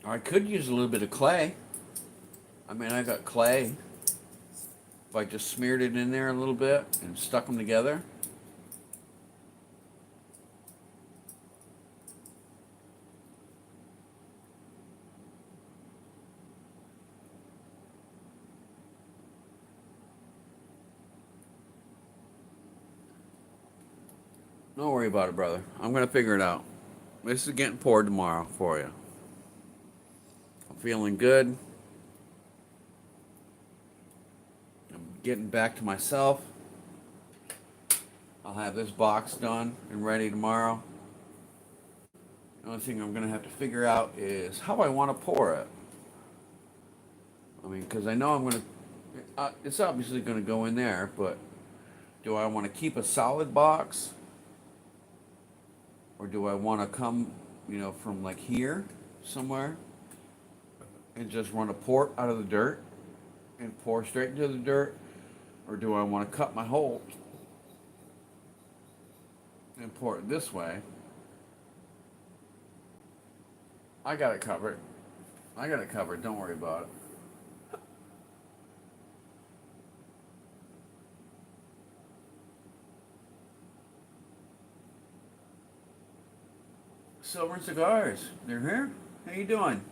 Or I could use a little bit of clay. I mean, I got clay. If I just smeared it in there a little bit and stuck them together. Don't worry about it, brother. I'm going to figure it out. This is getting poured tomorrow for you. I'm feeling good. I'm getting back to myself. I'll have this box done and ready tomorrow. The only thing I'm going to have to figure out is how I want to pour it. I mean, because I know I'm going to, it's obviously going to go in there, but do I want to keep a solid box? Or do I want to come, from like here somewhere and just run a port out of the dirt and pour straight into the dirt? Or do I want to cut my hole and pour it this way? I got it covered. I got it covered. Don't worry about it. Silver and Cigars. They're here. How you doing?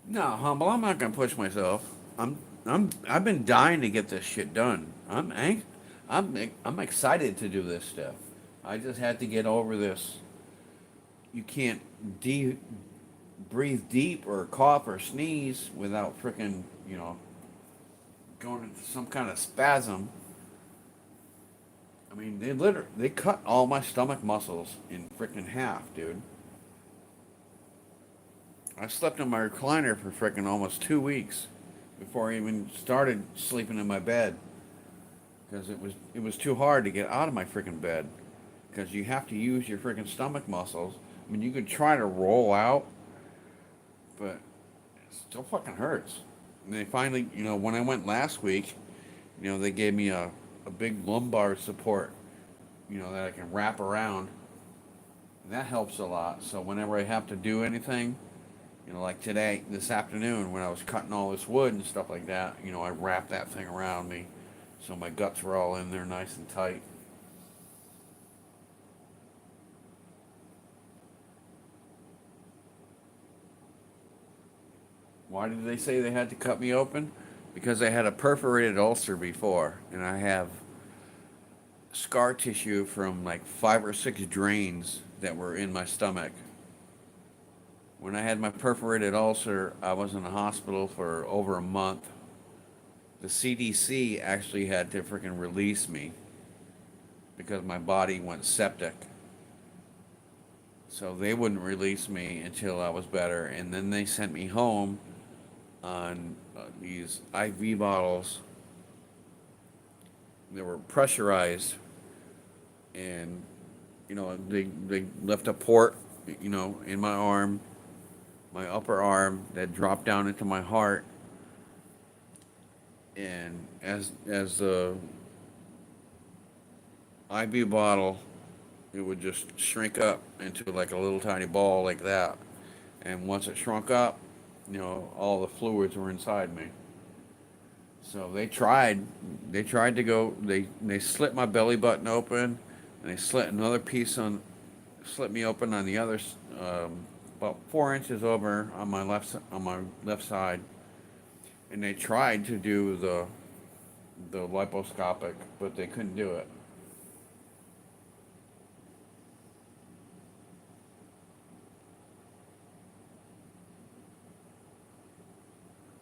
No, humble. I'm not gonna push myself. I've been dying to get this shit done. I'm excited to do this stuff. I just had to get over this. You can't breathe deep or cough or sneeze without freaking going into some kind of spasm. I mean, they cut all my stomach muscles in freaking half, dude. I slept in my recliner for freaking almost 2 weeks before I even started sleeping in my bed because it was too hard to get out of my freaking bed because you have to use your freaking stomach muscles. I mean, you could try to roll out, but it still fucking hurts. And they finally, when I went last week, they gave me a big lumbar support, that I can wrap around. And that helps a lot. So whenever I have to do anything, like today, this afternoon, when I was cutting all this wood and stuff like that, I wrapped that thing around me so my guts were all in there nice and tight. Why did they say they had to cut me open? Because I had a perforated ulcer before, and I have scar tissue from like 5 or 6 drains that were in my stomach. When I had my perforated ulcer, I was in the hospital for over a month. The CDC actually had to freaking release me because my body went septic. So they wouldn't release me until I was better, and then they sent me home on these IV bottles. They were pressurized, and they left a port, in my arm, my upper arm, that dropped down into my heart, and as the IV bottle, it would just shrink up into like a little tiny ball like that, and once it shrunk up, all the fluids were inside me. So they tried to go, they slit my belly button open, and they slit me open on the other, about 4 inches over on my left side, and they tried to do the liposcopic, but they couldn't do it.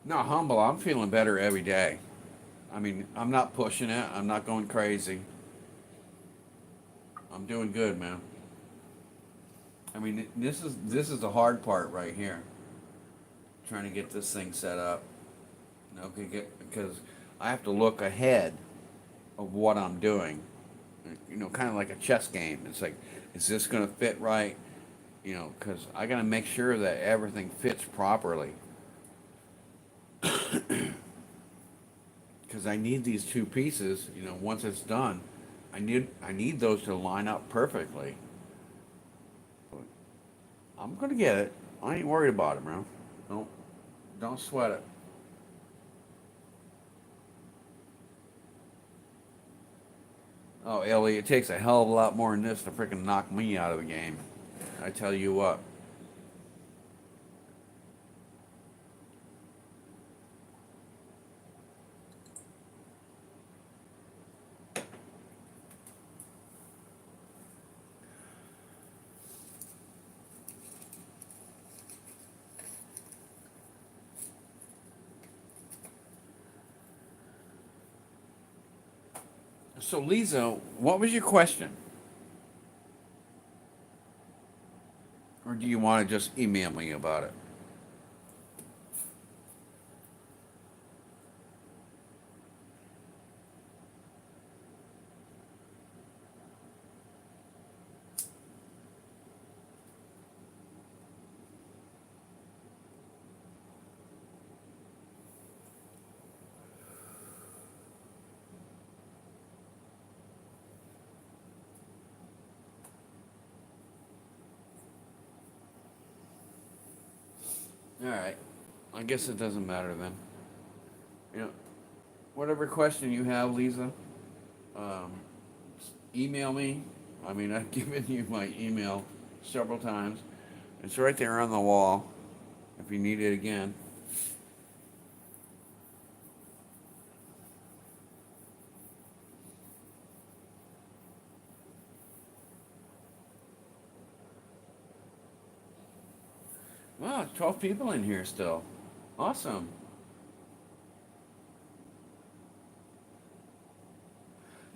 No, humble. I'm feeling better every day. I mean, I'm not pushing it. I'm not going crazy. I'm doing good, man. I mean, this is the hard part right here. Trying to get this thing set up. Okay, because I have to look ahead of what I'm doing. Kind of like a chess game. It's like, is this going to fit right? Because I got to make sure that everything fits properly. Because I need these two pieces. Once it's done, I need those to line up perfectly. But I'm gonna get it. I ain't worried about it, man. Don't don't sweat it. Oh, Ellie, it takes a hell of a lot more than this to freaking knock me out of the game. I tell you what. So, Lisa, what was your question? Or do you want to just email me about it? All right. I guess it doesn't matter then. You know, whatever question you have, Lisa, um, email me. I mean, I've given you my email several times. It's right there on the wall if you need it again. Wow, 12 people in here still. Awesome.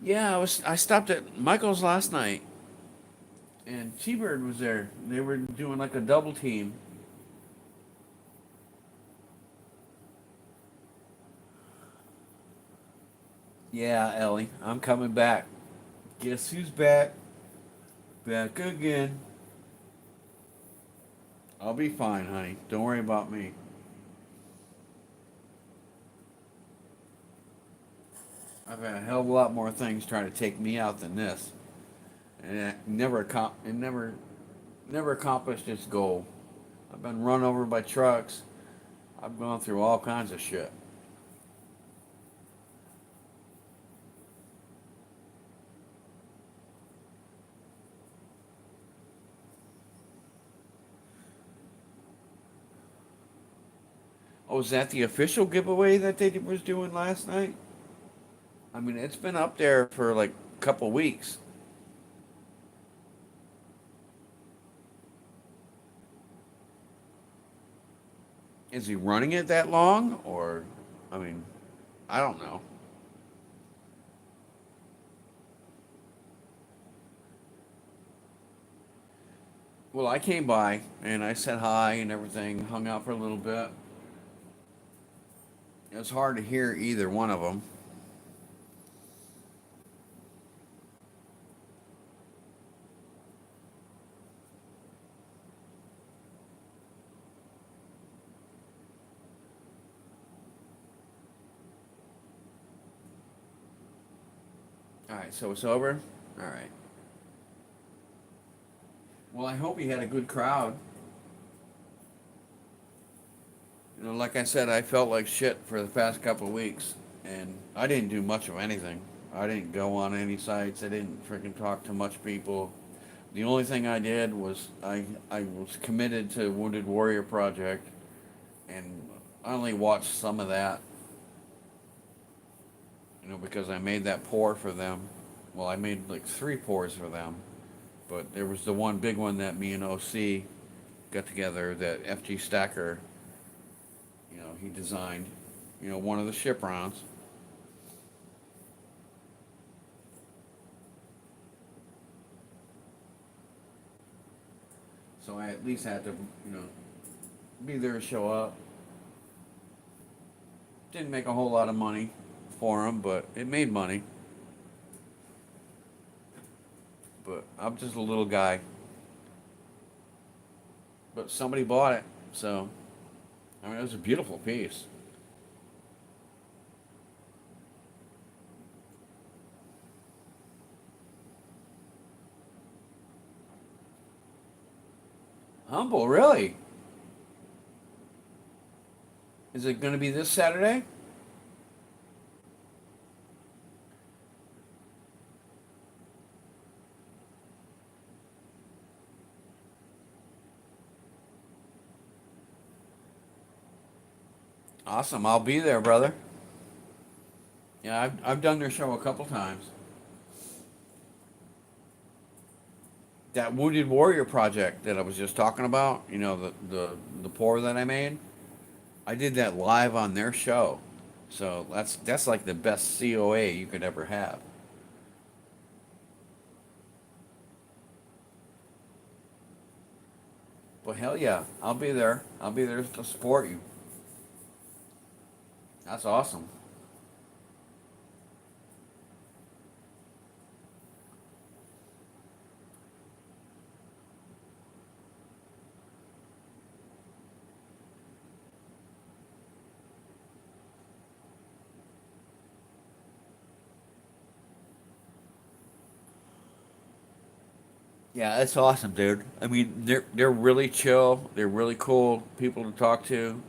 Yeah, I stopped at Michael's last night and T-Bird was there. They were doing like a double team. Yeah, Ellie, I'm coming back. Guess who's back? Back again. I'll be fine, honey. Don't worry about me. I've had a hell of a lot more things trying to take me out than this, and it never accomplished its goal. I've been run over by trucks. I've gone through all kinds of shit. Oh, is that the official giveaway that they was doing last night? I mean, it's been up there for like a couple weeks. Is he running it that long, or, I mean, I don't know. Well, I came by and I said hi and everything, hung out for a little bit. It was hard to hear either one of them. All right, so it's over. All right. Well, I hope he had a good crowd. You know, like I said, I felt like shit for the past couple of weeks, and I didn't do much of anything. I didn't go on any sites. I didn't freaking talk to much people. The only thing I did was I was committed to Wounded Warrior Project, and I only watched some of that. You know, because I made that pour for them. Well, I made like three pours for them, but there was the one big one that me and OC got together that FG Stacker, he designed, one of the ship rounds. So I at least had to, be there to show up. Didn't make a whole lot of money for them, but it made money. But I'm just a little guy. But somebody bought it, so I mean it was a beautiful piece. Humble, really? Is it going to be this Saturday? Awesome, I'll be there, brother. Yeah, I've done their show a couple times. That Wounded Warrior project that I was just talking about, the pour that I made, I did that live on their show. So that's like the best COA you could ever have. But hell yeah, I'll be there. I'll be there to support you. That's awesome. Yeah, that's awesome, dude. I mean, they're really chill. They're really cool people to talk to.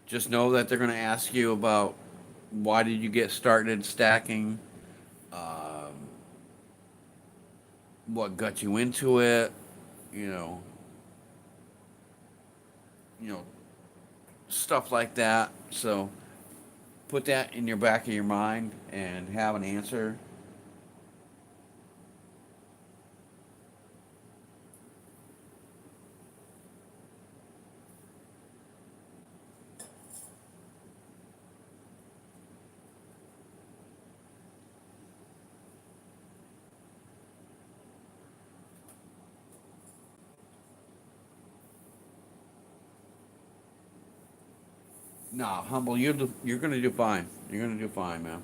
Just know that they're going to ask you about why did you get started stacking, um, what got you into it, you know, you know, stuff like that. So put that in your back of your mind and have an answer. Nah, humble, you're gonna do fine. You're gonna do fine, man.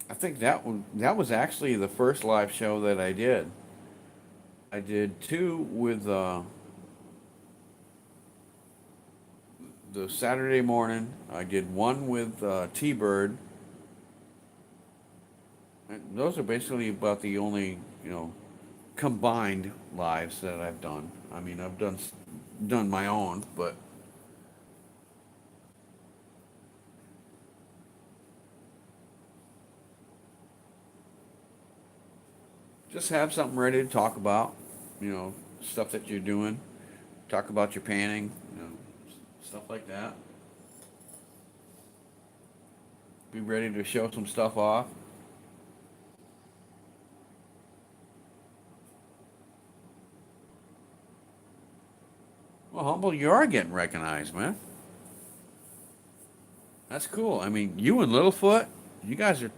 I think that was actually the first live show that I did. I did two with the Saturday morning. I did one with T Bird. Those are basically about the only combined lives that I've done. I mean, I've done my own, but just have something ready to talk about. Stuff that you're doing. Talk about your panning. Stuff like that. Be ready to show some stuff off. Well, Humble, you are getting recognized, man. That's cool. I mean, you and Littlefoot, you guys are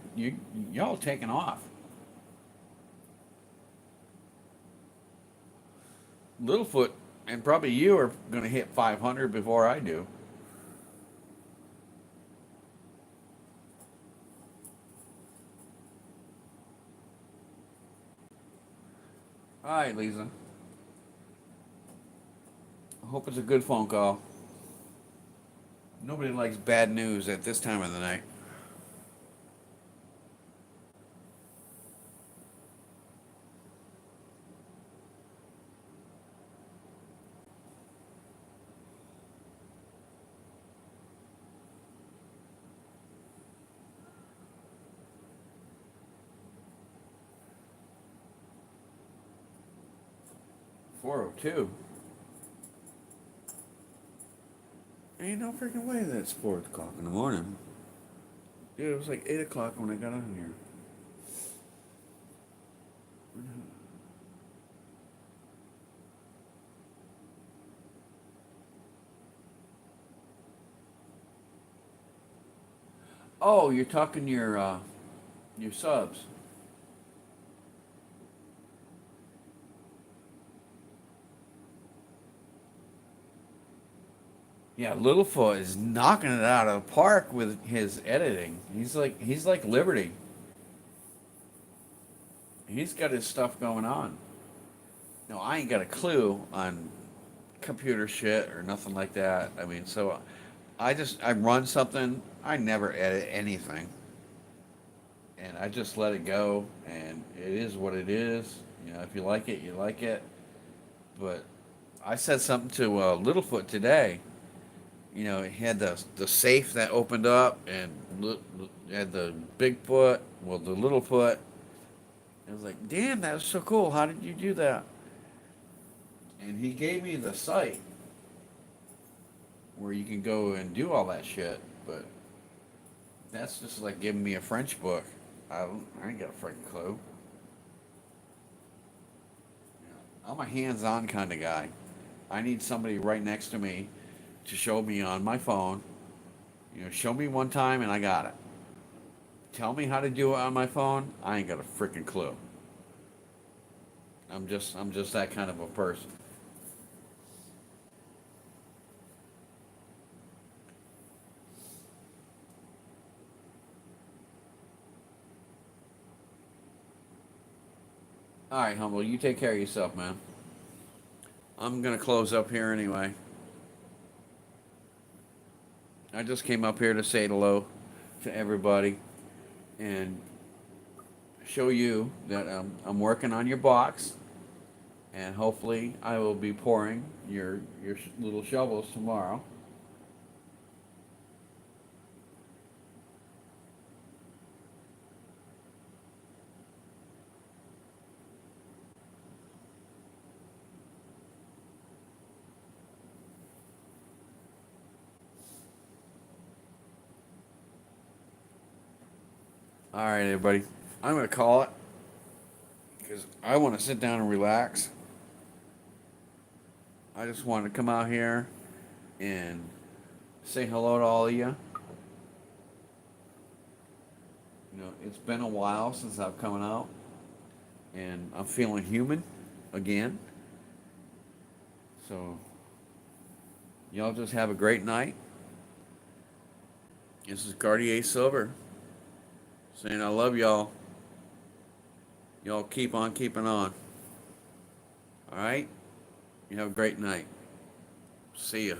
y'all taking off. Littlefoot and probably you are going to hit 500 before I do. All right, Lisa. I hope it's a good phone call. Nobody likes bad news at this time of the night. 4:02. Ain't no freaking way that's 4 o'clock in the morning. Dude, it was like 8 o'clock when I got on here. Oh, you're talking your subs. Yeah, Littlefoot is knocking it out of the park with his editing. He's like Liberty. He's got his stuff going on. No, I ain't got a clue on computer shit or nothing like that. I mean, so I run something. I never edit anything, and I just let it go, and it is what it is. If you like it, you like it. But I said something to Littlefoot today. It had the safe that opened up, and had the Bigfoot, well, the Littlefoot. I was like, damn, that was so cool. How did you do that? And he gave me the site where you can go and do all that shit. But that's just like giving me a French book. I ain't got a freaking clue. I'm a hands-on kind of guy. I need somebody right next to me to show me on my phone. Show me one time and I got it. Tell me how to do it on my phone. I ain't got a freaking clue. I'm just that kind of a person. All right, Humble, you take care of yourself, man. I'm gonna close up here anyway. I just came up here to say hello to everybody, and show you that I'm working on your box, and hopefully I will be pouring your little shovels tomorrow. All right, everybody. I'm going to call it because I want to sit down and relax. I just wanted to come out here and say hello to all of you. You know, it's been a while since I've come out, and I'm feeling human again. So, y'all just have a great night. This is Cartier Silver saying I love y'all. Y'all keep on keeping on. All right? You have a great night. See ya.